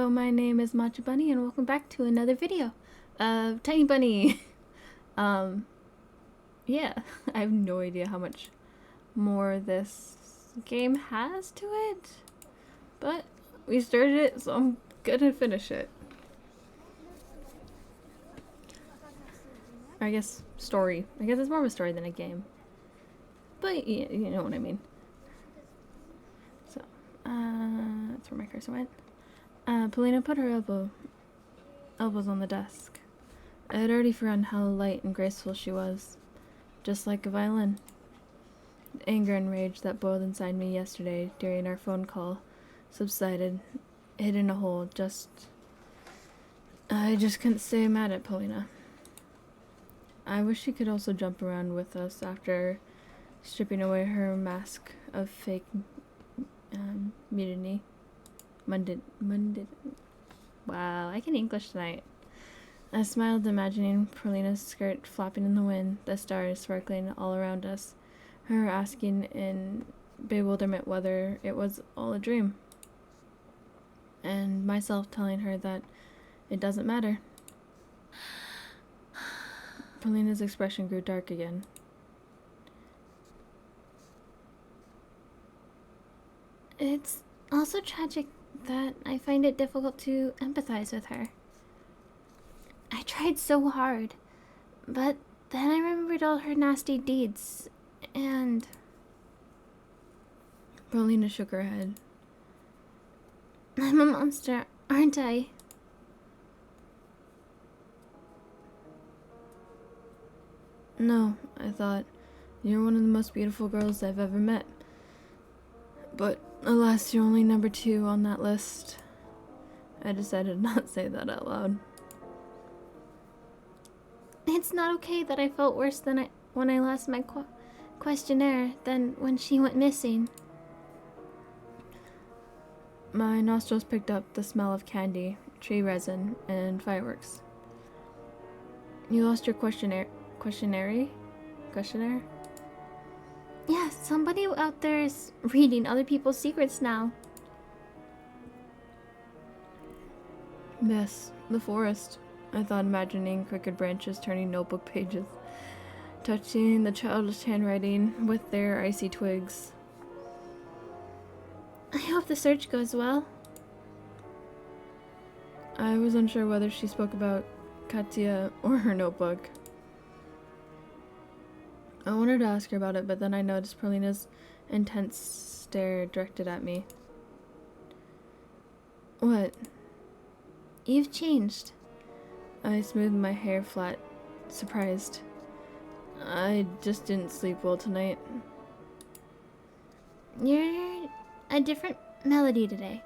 Hello, my name is Matcha Bunny and welcome back to another video of Tiny Bunny. um, yeah, I have no idea how much more this game has to it, but we started it, so I'm gonna finish it. Or I guess story. I guess it's more of a story than a game, but you know what I mean. So, that's where my cursor went. Polina put her elbows on the desk. I had already forgotten how light and graceful she was, just like a violin. The anger and rage that boiled inside me yesterday during our phone call subsided, hid in a hole. I just couldn't stay mad at Polina. I wish she could also jump around with us after stripping away her mask of fake mutiny. Wow, I can English tonight. I smiled, imagining Polina's skirt flapping in the wind, the stars sparkling all around us, her asking in bewilderment whether it was all a dream, and myself telling her that it doesn't matter. Polina's expression grew dark again. It's also tragic that I find it difficult to empathize with her. I tried so hard, but then I remembered all her nasty deeds, and... Polina shook her head. I'm a monster, aren't I? No, I thought. You're one of the most beautiful girls I've ever met. But alas, you're only number 2 on that list. I decided not to say that out loud. It's not okay that I felt worse than when I lost my questionnaire than when she went missing. My nostrils picked up the smell of candy, tree resin, and fireworks. You lost your questionnaire? Yeah, somebody out there is reading other people's secrets now. Yes, the forest. I thought, imagining crooked branches turning notebook pages, touching the childish handwriting with their icy twigs. I hope the search goes well. I was unsure whether she spoke about Katya or her notebook. I wanted to ask her about it, but then I noticed Polina's intense stare directed at me. What? You've changed. I smoothed my hair flat, surprised. I just didn't sleep well tonight. You're a different melody today.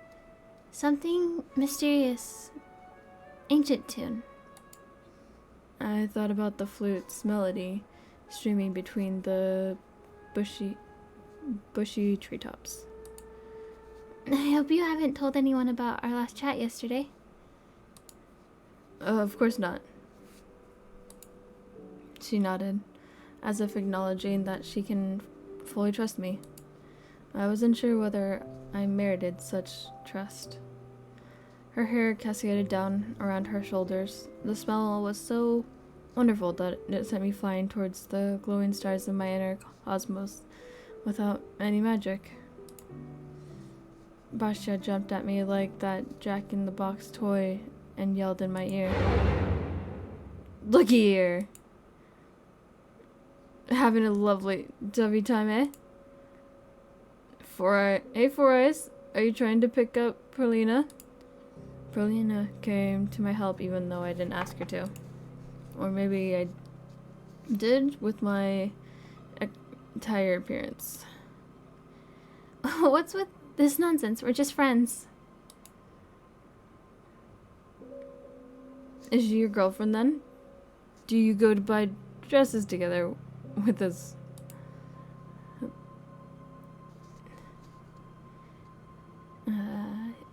Something mysterious, ancient tune. I thought about the flute's melody streaming between the bushy treetops. I hope you haven't told anyone about our last chat yesterday. Of course not. She nodded, as if acknowledging that she can fully trust me. I wasn't sure whether I merited such trust. Her hair cascaded down around her shoulders. The smell was so wonderful that it sent me flying towards the glowing stars of my inner cosmos without any magic. Basha jumped at me like that Jack-in-the-Box toy and yelled in my ear. Looky here! Having a lovely dovey time, eh? Hey, Four Eyes, are you trying to pick up Polina? Polina came to my help even though I didn't ask her to. Or maybe I did with my entire appearance. What's with this nonsense? We're just friends. Is she your girlfriend then? Do you go to buy dresses together with us?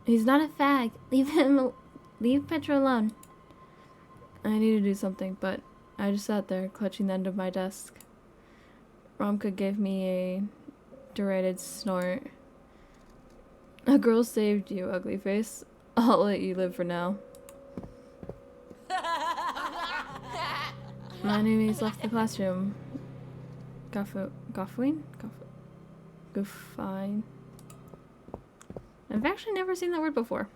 He's not a fag. Leave Petra alone. I need to do something, but I just sat there, clutching the end of my desk. Romka gave me a derided snort. A girl saved you, ugly face. I'll let you live for now. My enemies left the classroom. Goffwin? Goofine. I've actually never seen that word before.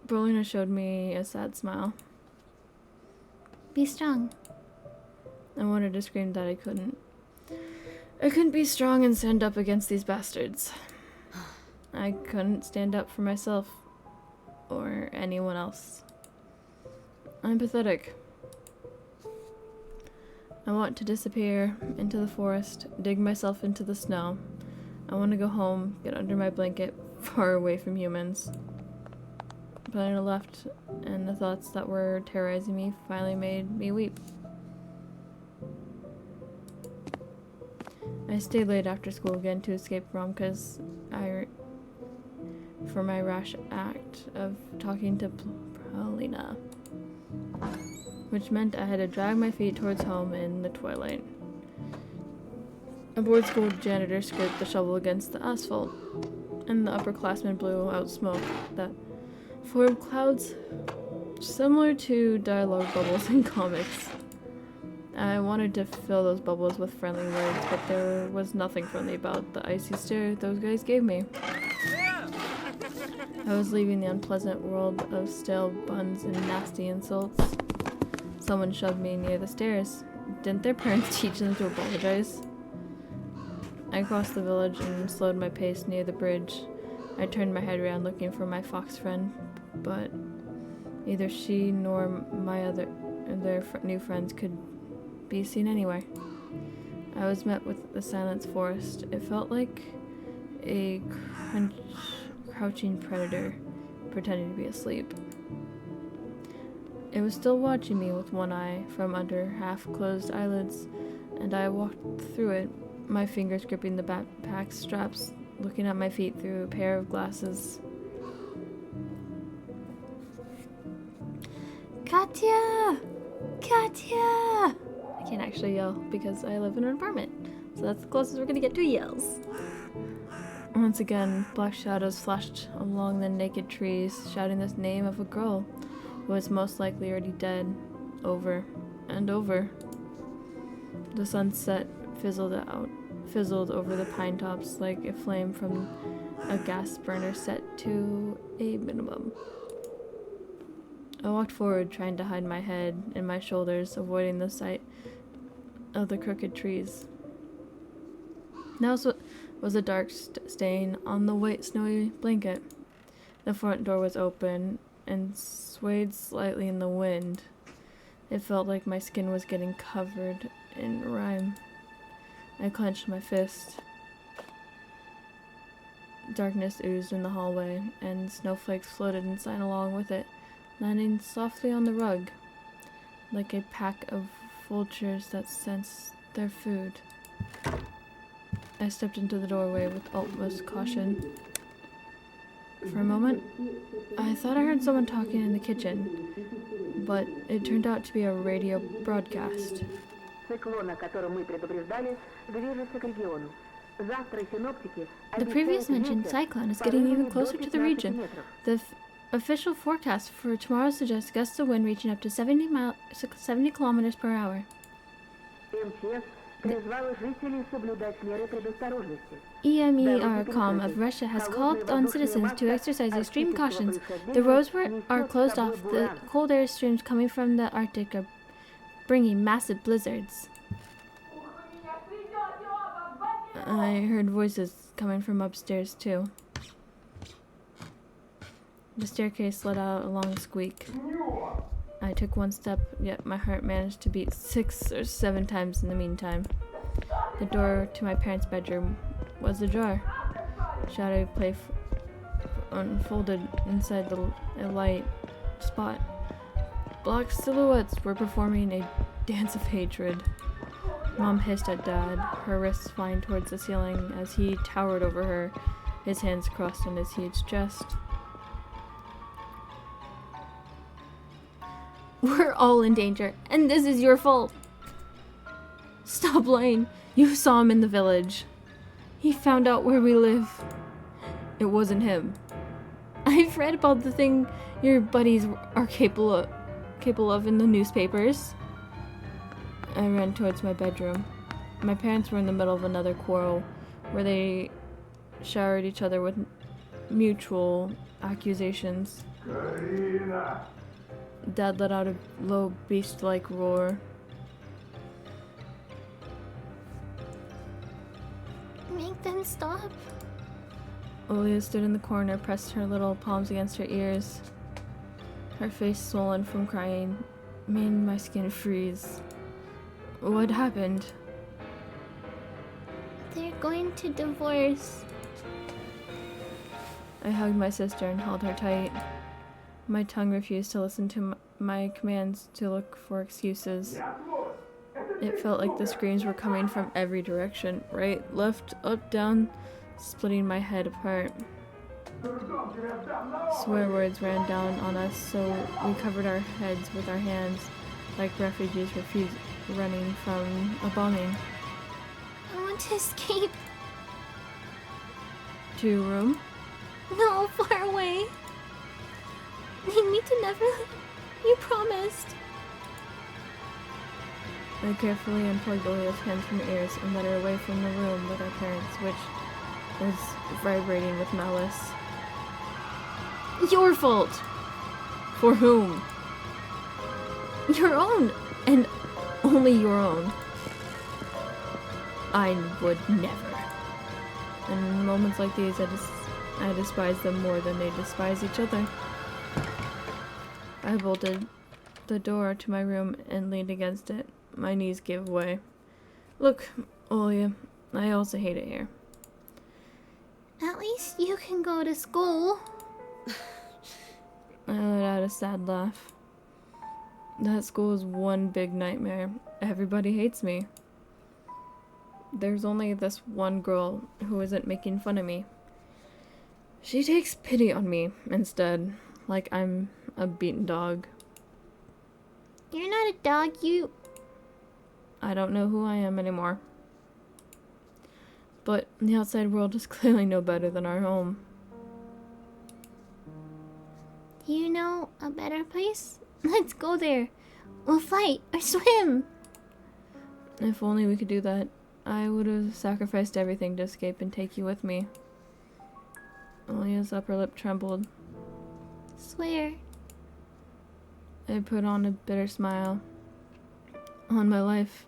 Brolina showed me a sad smile. Be strong. I wanted to scream that I couldn't. I couldn't be strong and stand up against these bastards. I couldn't stand up for myself or anyone else. I'm pathetic. I want to disappear into the forest, dig myself into the snow. I want to go home, get under my blanket, far away from humans. But I left, and the thoughts that were terrorizing me finally made me weep. I stayed late after school again to escape Romka's for my rash act of talking to Paulina, which meant I had to drag my feet towards home in the twilight. A board school janitor scraped the shovel against the asphalt, and the upperclassmen blew out smoke that formed clouds similar to dialogue bubbles in comics. I wanted to fill those bubbles with friendly words, but there was nothing friendly about the icy stare those guys gave me. I was leaving the unpleasant world of stale buns and nasty insults. Someone shoved me near the stairs. Didn't their parents teach them to apologize? I crossed the village and slowed my pace near the bridge. I turned my head around looking for my fox friend, but neither she nor their new friends could be seen anywhere. I was met with the silent forest. It felt like a crouching predator pretending to be asleep. It was still watching me with one eye from under half-closed eyelids, and I walked through it, my fingers gripping the backpack straps, looking at my feet through a pair of glasses. Katya! Katya! I can't actually yell because I live in an apartment, so that's the closest we're gonna get to yells. Once again, black shadows flashed along the naked trees, shouting the name of a girl who was most likely already dead, over and over. The sunset fizzled over the pine tops like a flame from a gas burner set to a minimum. I walked forward, trying to hide my head and my shoulders, avoiding the sight of the crooked trees. Now was a dark stain on the white snowy blanket. The front door was open and swayed slightly in the wind. It felt like my skin was getting covered in rime. I clenched my fist. Darkness oozed in the hallway, and snowflakes floated inside along with it, landing softly on the rug, like a pack of vultures that sensed their food. I stepped into the doorway with utmost caution. For a moment, I thought I heard someone talking in the kitchen, but it turned out to be a radio broadcast. The previous mentioned cyclone is getting even closer to the region. The official forecast for tomorrow suggests gusts of wind reaching up to 70 kilometers per hour. The EMERCOM of Russia has called on citizens to exercise extreme cautions. The roads are closed off. The cold air streams coming from the Arctic are bringing massive blizzards. I heard voices coming from upstairs, too. The staircase led out a long squeak. I took one step, yet my heart managed to beat 6 or 7 times in the meantime. The door to my parents' bedroom was ajar. Shadowy play unfolded inside a light spot. Black silhouettes were performing a dance of hatred. Mom hissed at Dad, her wrists flying towards the ceiling as he towered over her, his hands crossed on his huge chest. We're all in danger, and this is your fault. Stop lying. You saw him in the village. He found out where we live. It wasn't him. I've read about the thing your buddies are capable of in the newspapers. I ran towards my bedroom. My parents were in the middle of another quarrel where they showered each other with mutual accusations. Dad let out a low beast-like roar. Make them stop. Olia stood in the corner, pressed her little palms against her ears. Her face swollen from crying made my skin freeze. What happened? They're going to divorce. I hugged my sister and held her tight. My tongue refused to listen to my commands to look for excuses. It felt like the screams were coming from every direction, right, left, up, down, splitting my head apart. Swear words ran down on us, so we covered our heads with our hands, like refugees running from a bombing. I want to escape. To your room? No, far away. Lead me to Neverland. You promised. I carefully unplugged Olia's hands from her ears and led her away from the room with our parents, which was vibrating with malice. Your fault! For whom? Your own! And only your own. I would never. In moments like these, I despise them more than they despise each other. I bolted the door to my room and leaned against it. My knees gave way. Look, Olia, I also hate it here. At least you can go to school. I let out a sad laugh. That school is one big nightmare. Everybody hates me. There's only this one girl who isn't making fun of me. She takes pity on me instead, like I'm a beaten dog. You're not a dog, I don't know who I am anymore. But the outside world is clearly no better than our home. Do you know a better place? Let's go there. We'll fight or swim. If only we could do that. I would have sacrificed everything to escape and take you with me. Olia's upper lip trembled. Swear. I put on a bitter smile. On my life.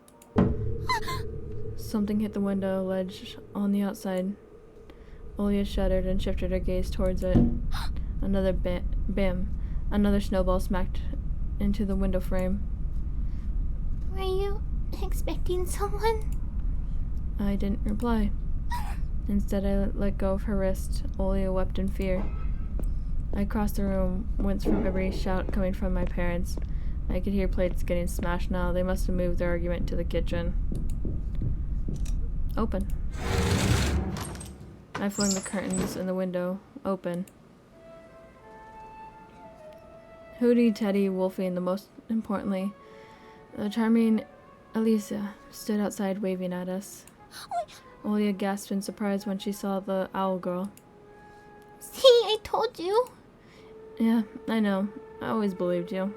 Something hit the window ledge on the outside. Olia shuddered and shifted her gaze towards it. Another bam. Another snowball smacked into the window frame. Were you expecting someone? I didn't reply. Instead, I let go of her wrist. Olia wept in fear. I crossed the room, whence from every shout coming from my parents. I could hear plates getting smashed now. They must have moved their argument to the kitchen. Open. I flung the curtains in the window. Open. Hooty, Teddy, Wolfie, and most importantly, the charming Elisa stood outside waving at us. Olia gasped in surprise when she saw the owl girl. See, I told you. Yeah, I know. I always believed you.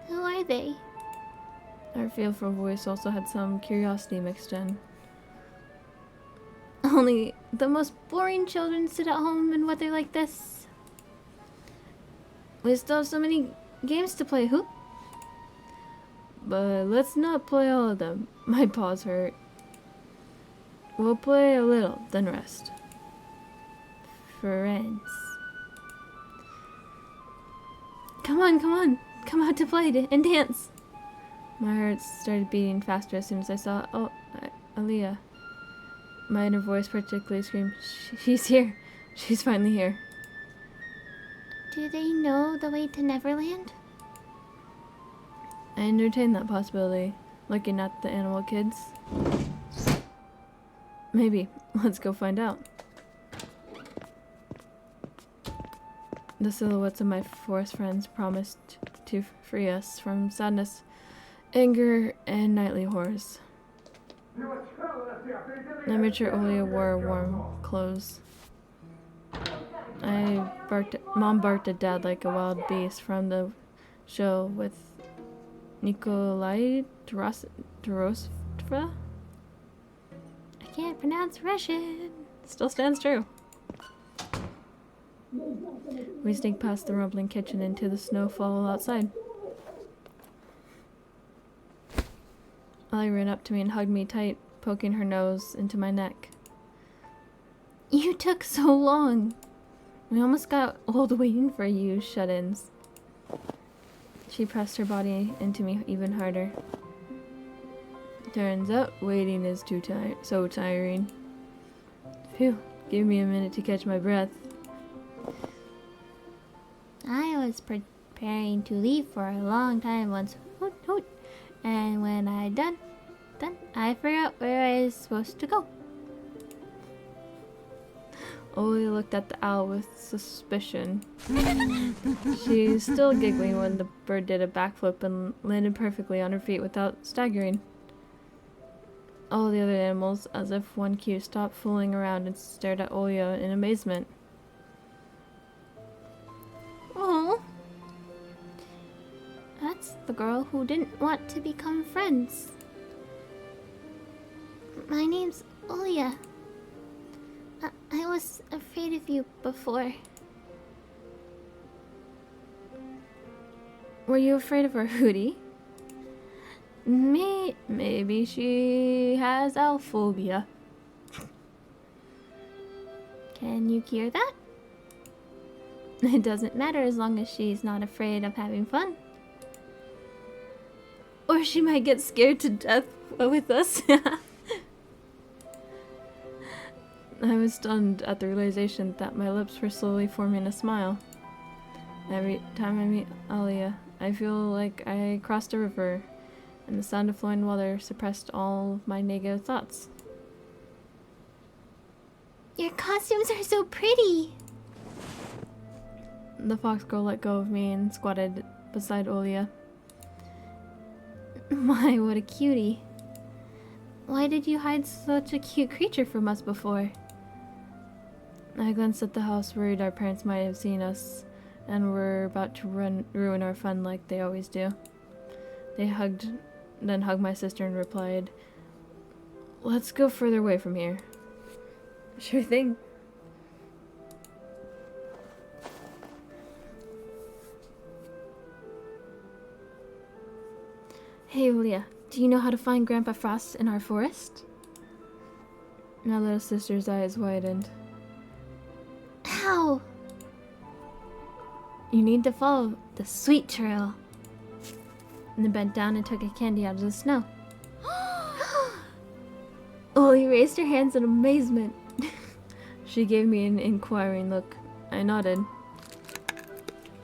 Who are they? Our fearful voice also had some curiosity mixed in. Only the most boring children sit at home in weather like this. We still have so many games to play, who? But let's not play all of them. My paws hurt. We'll play a little, then rest. Friends. Come on, come on. Come out to play and dance. My heart started beating faster as soon as I saw Aaliyah. My inner voice particularly screamed, she's here. She's finally here. Do they know the way to Neverland? I entertained that possibility, looking at the animal kids. Maybe. Let's go find out. The silhouettes of my forest friends promised to free us from sadness, anger, and nightly horrors. I made sure Olia wore warm clothes. Mom barked at Dad like a wild beast from the show with Nikolai Dorosva. I can't pronounce Russian. Still stands true. We sneaked past the rumbling kitchen into the snowfall outside. Ellie ran up to me and hugged me tight, poking her nose into my neck. You took so long. We almost got old waiting for you shut-ins. She pressed her body into me even harder. Turns out waiting is so tiring. Phew, give me a minute to catch my breath. I was preparing to leave for a long time once. Hoot, hoot. And when I done, I forgot where I was supposed to go. Oli looked at the owl with suspicion. She's still giggling when the bird did a backflip and landed perfectly on her feet without staggering. All the other animals, as if one cue, stopped fooling around and stared at Olia in amazement. Oh, that's the girl who didn't want to become friends. My name's Olia. I was afraid of you before. Were you afraid of her, Hootie? Maybe she has owlphobia. Can you cure that? It doesn't matter as long as she's not afraid of having fun. Or she might get scared to death with us. I was stunned at the realization that my lips were slowly forming a smile. Every time I meet Alia, I feel like I crossed a river, and the sound of flowing water suppressed all of my negative thoughts. Your costumes are so pretty. The fox girl let go of me and squatted beside Olia. My, what a cutie. Why did you hide such a cute creature from us before? I glanced at the house, worried our parents might have seen us and were about to ruin our fun like they always do. They hugged my sister and replied, "Let's go further away from here." Sure thing. Hey, Olia, do you know how to find Grandpa Frost in our forest? My little sister's eyes widened. How? You need to follow the sweet trail. And then bent down and took a candy out of the snow. Oli raised her hands in amazement. She gave me an inquiring look. I nodded.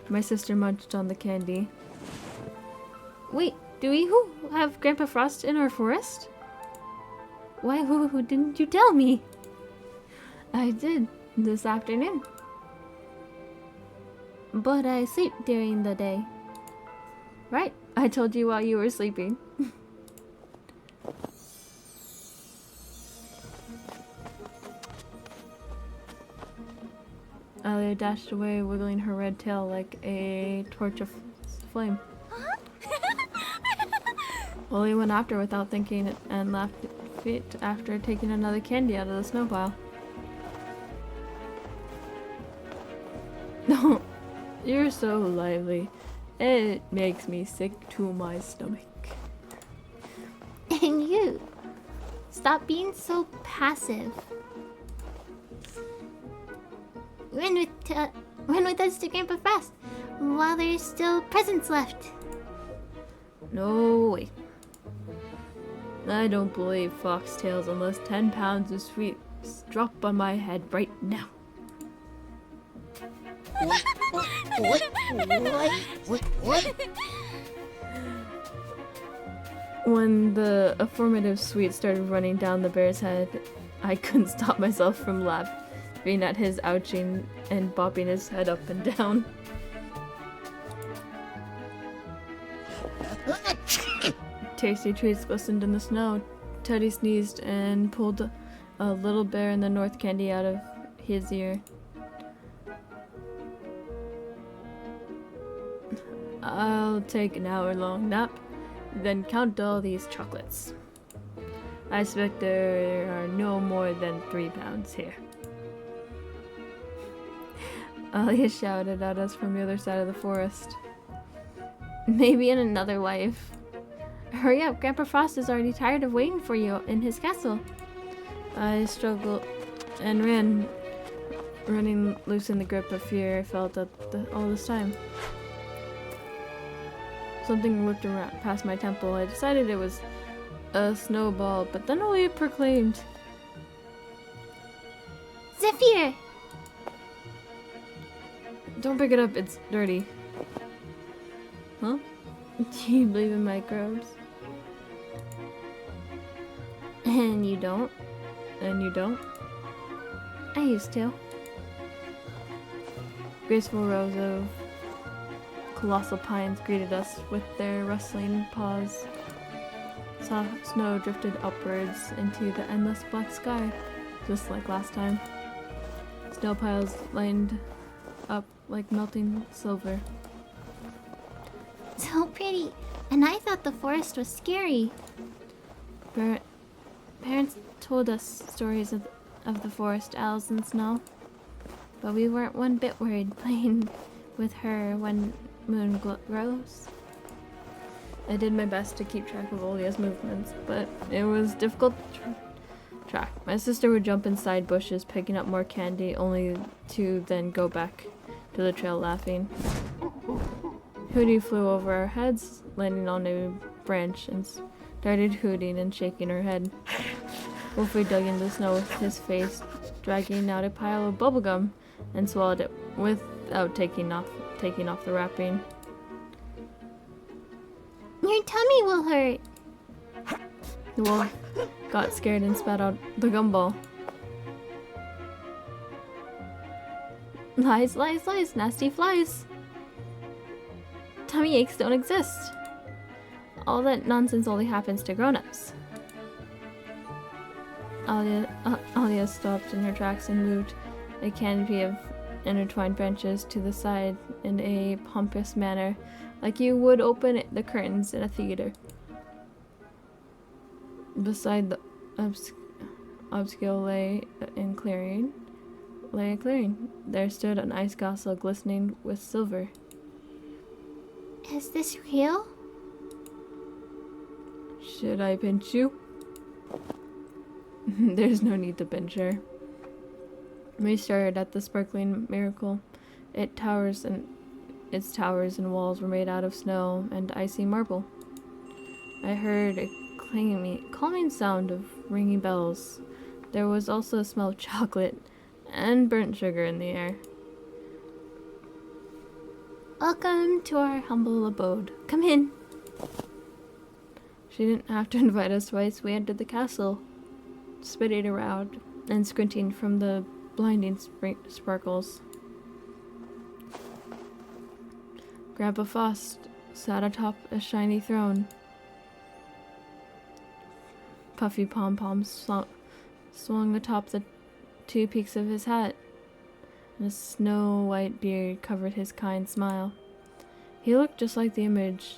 My sister munched on the candy. Wait, do we have Grandpa Frost in our forest? Why, who didn't you tell me? I did, this afternoon. But I sleep during the day. Right, I told you while you were sleeping. Alia dashed away, wiggling her red tail like a torch of flame. Oli went after without thinking and laughed fit after taking another candy out of the snow pile. No, you're so lively. It makes me sick to my stomach. And you, stop being so passive. Run with us to Grandpa Frost while there's still presents left. No way. I don't believe foxtails unless 10 pounds of sweets drop on my head right now. What? When the affirmative sweet started running down the bear's head, I couldn't stop myself from laughing at his ouching and bopping his head up and down. Tasty treats glistened in the snow. Teddy sneezed and pulled a little bear in the north candy out of his ear. I'll take an hour-long nap, then count all these chocolates. I expect there are no more than 3 pounds here. Alia shouted at us from the other side of the forest. Maybe in another life. Hurry up, Grandpa Frost is already tired of waiting for you in his castle. I struggled and running loose in the grip of fear I felt all this time. Something whipped around past my temple. I decided it was a snowball, but then Alia proclaimed, Zephyr! "Don't pick it up, it's dirty." Huh? Do you believe in microbes? And you don't? And you don't? I used to. Graceful rows of colossal pines greeted us with their rustling paws. Soft snow drifted upwards into the endless black sky, just like last time. Snow piles lined up like melting silver. So pretty. And I thought the forest was scary. Parents told us stories of the forest elves and snow, but we weren't one bit worried playing with her when moon grows. I did my best to keep track of Olia's movements, but it was difficult to track. My sister would jump inside bushes, picking up more candy, only to then go back to the trail laughing. Hootie flew over our heads, landing on a branch, and started hooting and shaking her head. Wolfie dug into the snow with his face, dragging out a pile of bubblegum, and swallowed it without taking off the wrapping. Your tummy will hurt. The wolf got scared and spat out the gumball. Lies, lies, lies, nasty flies. Tummy aches don't exist. All that nonsense only happens to grown-ups. Alia stopped in her tracks and moved a canopy of intertwined branches to the side in a pompous manner, like you would open the curtains in a theater. Beside the obscure lay a clearing. There stood an ice castle glistening with silver. Is this real? Should I pinch you? There's no need to pinch her. We stared at the sparkling miracle. Its towers and walls were made out of snow and icy marble. I heard a calming sound of ringing bells. There was also a smell of chocolate and burnt sugar in the air. Welcome to our humble abode. Come in. She didn't have to invite us twice. We entered the castle, spitting around and squinting from the blinding sparkles. Grandpa Frost sat atop a shiny throne. Puffy pom-poms swung atop the 2 peaks of his hat, and a snow-white beard covered his kind smile. He looked just like the image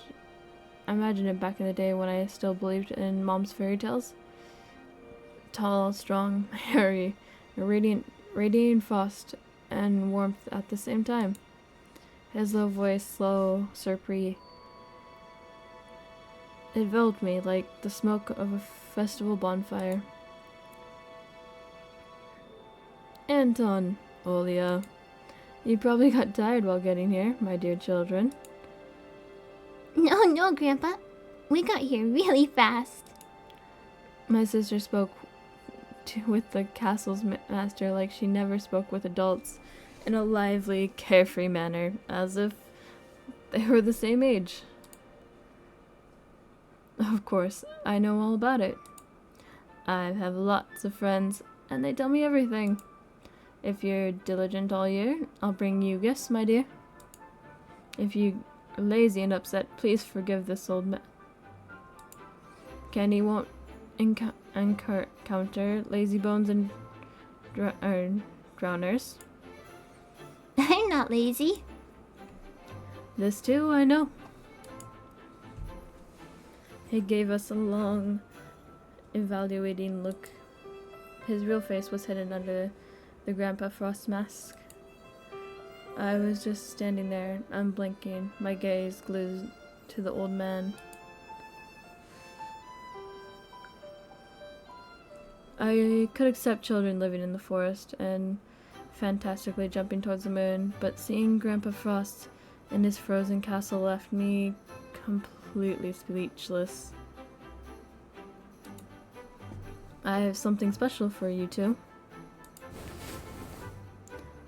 I imagined it back in the day when I still believed in Mom's fairy tales. Tall, strong, hairy, radiating frost and warmth at the same time. His low voice, slow, syrupy, enveloped me like the smoke of a festival bonfire. Anton, Olia, you probably got tired while getting here, my dear children. No, Grandpa. We got here really fast. My sister spoke with the castle's master like she never spoke with adults, in a lively, carefree manner, as if they were the same age. Of course, I know all about it. I have lots of friends, and they tell me everything. If you're diligent all year, I'll bring you gifts, my dear. If you're lazy and upset, please forgive this old man. Candy won't encounter lazy bones and drowners. I'm not lazy. This too, I know. He gave us a long, evaluating look. His real face was hidden under the Grandpa Frost mask. I was just standing there, unblinking, my gaze glued to the old man. I could accept children living in the forest and fantastically jumping towards the moon, but seeing Grandpa Frost in his frozen castle left me completely speechless. I have something special for you two.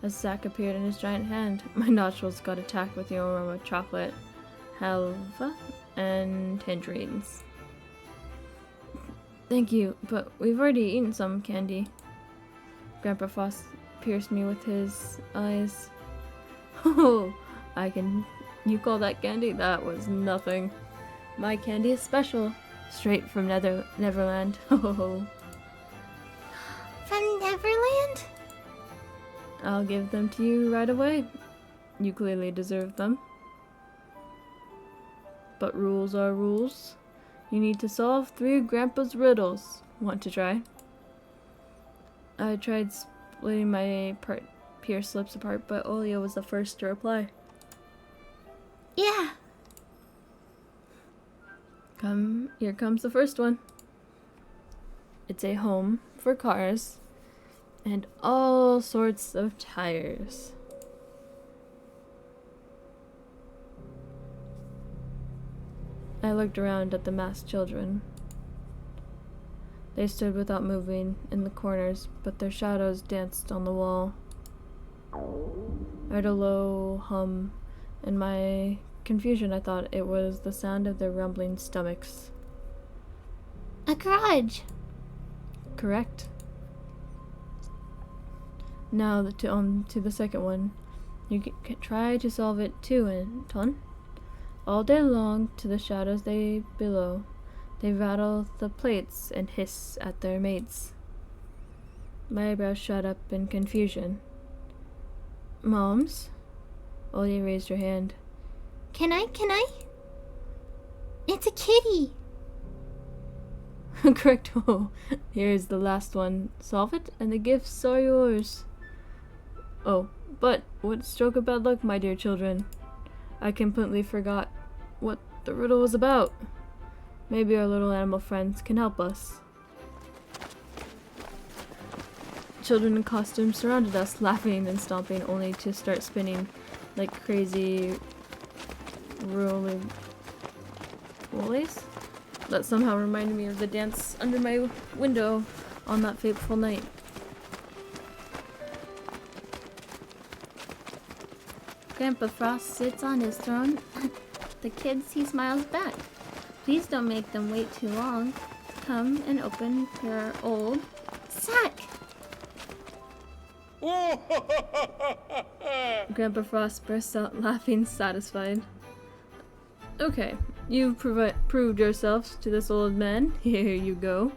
A sack appeared in his giant hand. My nostrils got attacked with the aroma of chocolate, halva, and tangerines. Thank you, but we've already eaten some candy. Grandpa Frost pierced me with his eyes. Oh, you call that candy? That was nothing. My candy is special, straight from Neverland. Oh. From Neverland? I'll give them to you right away. You clearly deserve them. But rules are rules. You need to solve 3 of Grandpa's riddles. Want to try? I tried splitting my pierced lips apart, but Olio was the first to reply. Yeah. Here comes the first one. It's a home for cars and all sorts of tires. I looked around at the masked children. They stood without moving in the corners, but their shadows danced on the wall. I heard a low hum. In my confusion, I thought it was the sound of their rumbling stomachs. A garage. Correct. Now to the second one. You can try to solve it too, Anton. All day long, to the shadows they below, they rattle the plates and hiss at their mates. My eyebrows shot up in confusion. Moms? Ollie raised her hand. Can I? It's a kitty. Correct. Oh, here's the last one. Solve it, and the gifts are yours. Oh, but what stroke of bad luck, my dear children. I completely forgot what the riddle was about. Maybe our little animal friends can help us. Children in costumes surrounded us, laughing and stomping, only to start spinning like crazy roly that somehow reminded me of the dance under my window on that fateful night. Grandpa Frost sits on his throne. The kids, he smiles back. Please don't make them wait too long. Come and open your old sack. Grandpa Frost bursts out laughing, satisfied. Okay, you've proved yourselves to this old man. Here you go.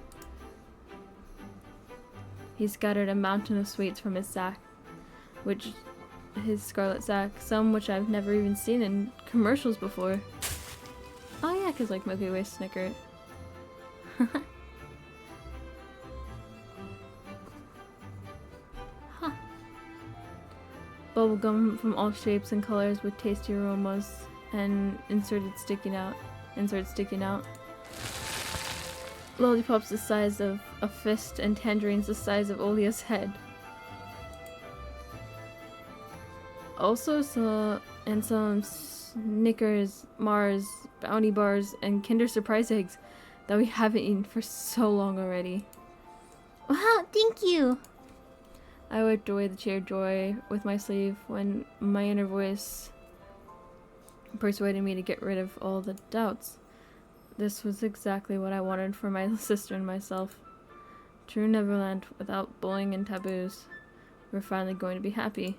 He scattered a mountain of sweets from his sack, his scarlet sack, some which I've never even seen in commercials before. Oh yeah, 'cause like Milky Way Snickers. Huh. Bubblegum from all shapes and colors with tasty aromas and inserts sticking out. Lollipops the size of a fist and tangerines the size of Olia's head. Also some Snickers, Mars, Bounty Bars, and Kinder Surprise eggs that we haven't eaten for so long already. Wow, thank you. I wiped away the sheer joy with my sleeve when my inner voice persuaded me to get rid of all the doubts. This was exactly what I wanted for my sister and myself. True Neverland without bullying and taboos. We're finally going to be happy.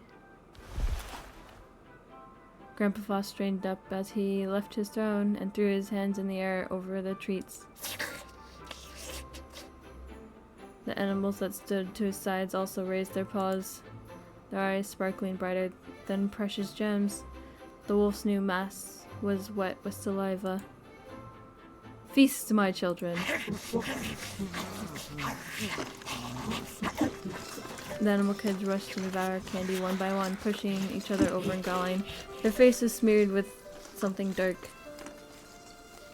Grandpa Frost straightened up as he left his throne and threw his hands in the air over the treats. The animals that stood to his sides also raised their paws, their eyes sparkling brighter than precious gems. The wolf's new mass was wet with saliva. Feast, my children. The animal kids rushed to devour candy one by one, pushing each other over and gulling. Their faces smeared with something dark.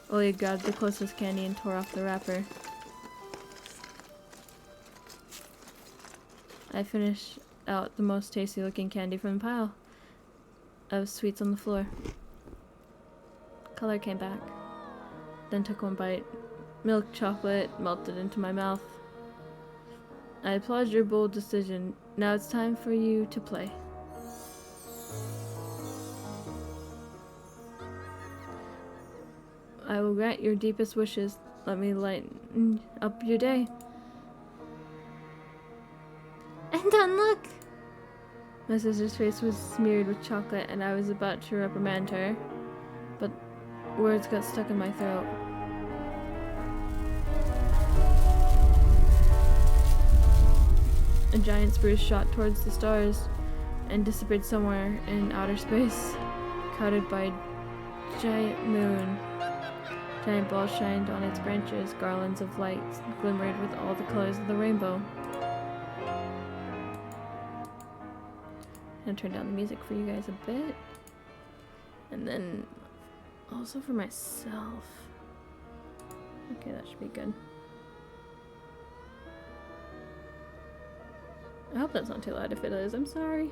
Olia grabbed the closest candy and tore off the wrapper. I finished out the most tasty looking candy from the pile of sweets on the floor. Color came back. Then took one bite. Milk chocolate melted into my mouth. I applaud your bold decision. Now it's time for you to play. I will grant your deepest wishes. Let me lighten up your day. And look! My sister's face was smeared with chocolate and I was about to reprimand her, but words got stuck in my throat. A giant spruce shot towards the stars and disappeared somewhere in outer space, crowded by a giant moon. Giant balls shined on its branches, garlands of light glimmered with all the colors of the rainbow. I'm gonna turn down the music for you guys a bit. And then also for myself. Okay, that should be good. I hope that's not too loud. If it is, I'm sorry.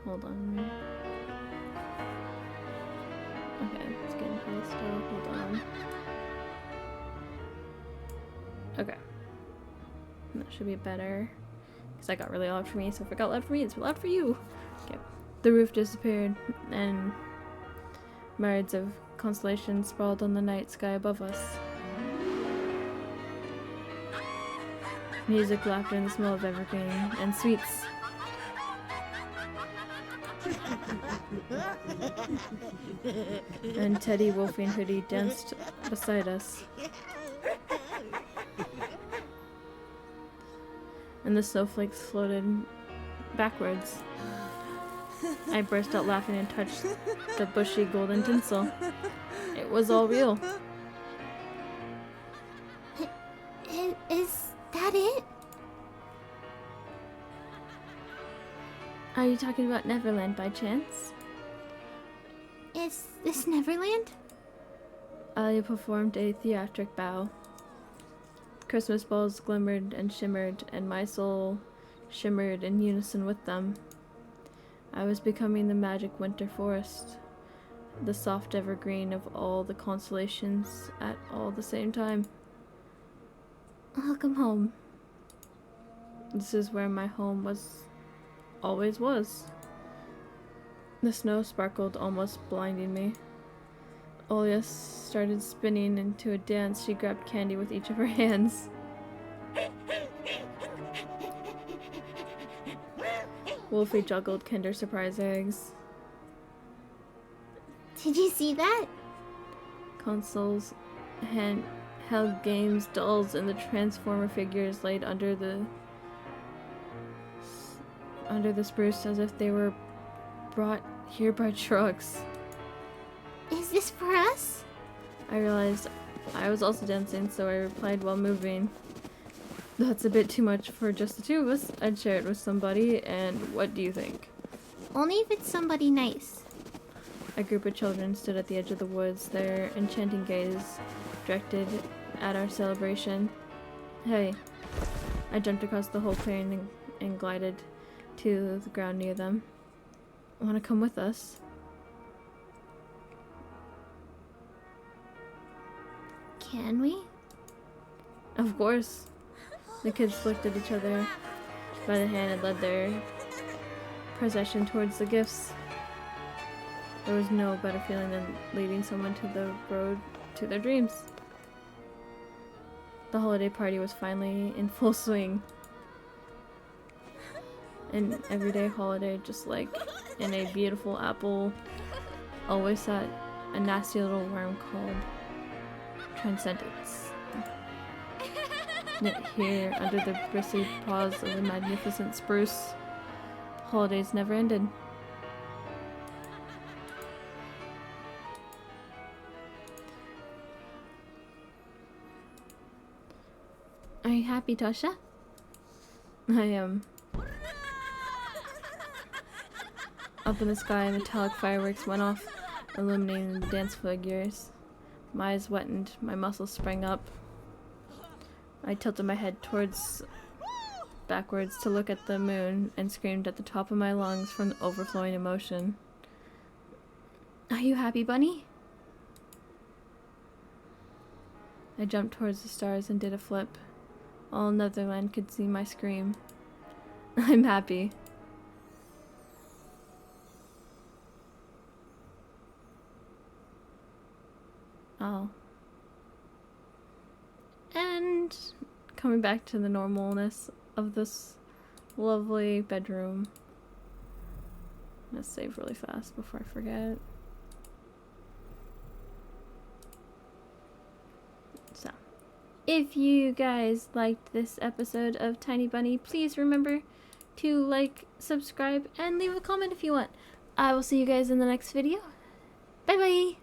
Hold on. Okay, it's getting high still. Hold on. Okay. That should be better. Because that got really loud for me, so if it got loud for me, it's loud for you. Okay. The roof disappeared, and myriads of constellations sprawled on the night sky above us. Music, laughter, and the smell of evergreen and sweets. And Teddy, Wolfie, and Hoodie danced beside us. And the snowflakes floated backwards. I burst out laughing and touched the bushy golden tinsel. It was all real. Is that it? Are you talking about Neverland by chance? Is this Neverland? Alia performed a theatric bow. Christmas balls glimmered and shimmered, and my soul shimmered in unison with them. I was becoming the magic winter forest, the soft evergreen of all the constellations at all the same time. Welcome home. This is where my home always was. The snow sparkled, almost blinding me. Olia started spinning into a dance. She grabbed candy with each of her hands. Wolfie juggled Kinder Surprise eggs. Did you see that? Consoles, handheld games, dolls, and the Transformer figures laid under the spruce as if they were brought here by trucks. Is this for us? I realized I was also dancing, so I replied while moving. That's a bit too much for just the two of us. I'd share it with somebody, and what do you think? Only if it's somebody nice. A group of children stood at the edge of the woods, their enchanting gaze directed at our celebration. Hey. I jumped across the whole clearing and glided to the ground near them. Want to come with us? Can we? Of course. The kids looked at each other by the hand and led their procession towards the gifts. There was no better feeling than leading someone to the road to their dreams. The holiday party was finally in full swing. An everyday holiday, just like in a beautiful apple, always sat a nasty little worm called Transcendence. Knit here under the bristly paws of the magnificent spruce, holidays never ended. Are you happy, Tosha? I am. Up in the sky, metallic fireworks went off, illuminating the dance figures. My eyes wetted, my muscles sprang up. I tilted my head backwards to look at the moon and screamed at the top of my lungs from the overflowing emotion. Are you happy, Bunny? I jumped towards the stars and did a flip. All Netherland could see my scream. I'm happy. Oh. And coming back to the normalness of this lovely bedroom. I'm gonna save really fast before I forget. So, if you guys liked this episode of Tiny Bunny, please remember to like, subscribe, and leave a comment if you want. I will see you guys in the next video. Bye bye!